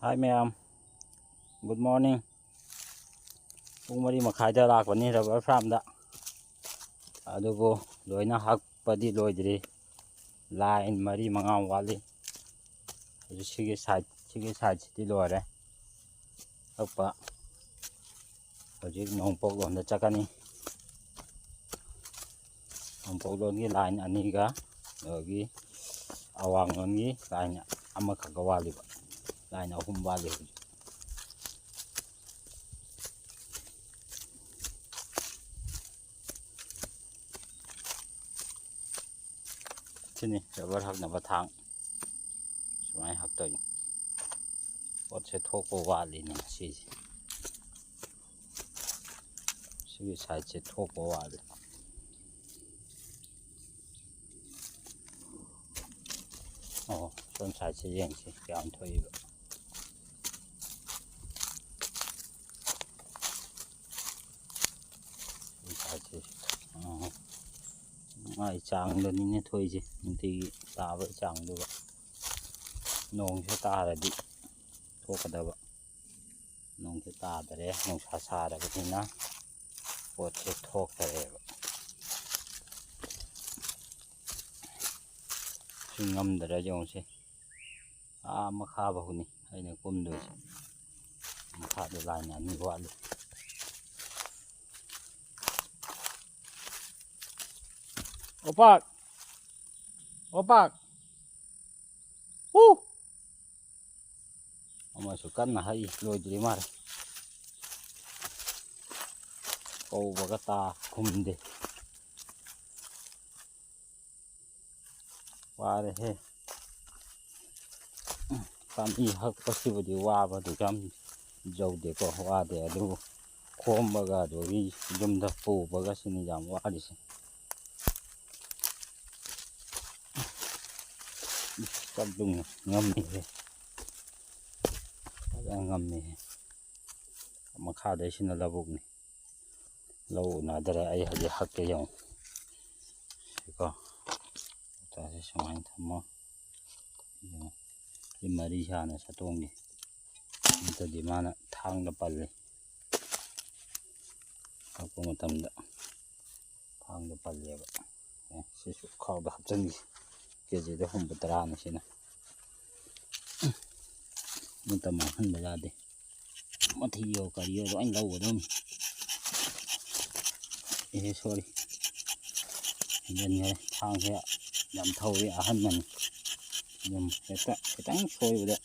Hi ma'am, good morning. Pung 4:30 lakpani rubber farm da. Adubu loina hakpadi loidri. Line 3-5 wali. Sigi side di loire. Hakpa. Hojik nongpok londa chakani. Nongpok longi line aniga logi awang longi line amakhaga wali ba. Line 3 wali. Sini rubber haknaba thang. Sumai haktoy. Pot se thokpo wali ni sisi. Sigi side se thokpo wali. Oh, some side se yang si kaya thoy ba. Ngay chang lên như thôi chứ thì ta với chang được nông sẽ ta là đi thuốc cái đó nông sẽ ta đấy nông xa xa đấy cái gì na bột sẽ thuốc cái suy ngâm đấy giống chứ mà khá vào hồn hay là côn được mà khá được lại nhà như vậy luôn. Opak, mà số cân là hay rồi gì mà câu và cái ta cùng đi qua đây he tam y hắc có sự đi qua và được làm dầu để có qua để đủ khom và cả rồi dùng đập phủ và cái xin giảm qua đi cắt dùng ngâm này ngâm này mà khá đấy xin là bụng này lâu nào đây ai hay hắc cái dòng có ta sẽ xong anh thầm mò đi mà đi xa này sẽ tung đi ta đi mà nó thang nó bật lên có một tầm đó thang nó bật lên vậy sẽ sụp khó và hấp dẫn gì cái gì đó không bật ra này xin nè một tầm mà hơn bây giờ đi mà thì nhiều cả nhiều anh lâu rồi đâu ê sorry nhân này thang sẽ giảm thâu đi hơn mình nhưng cái trắng sôi rồi đấy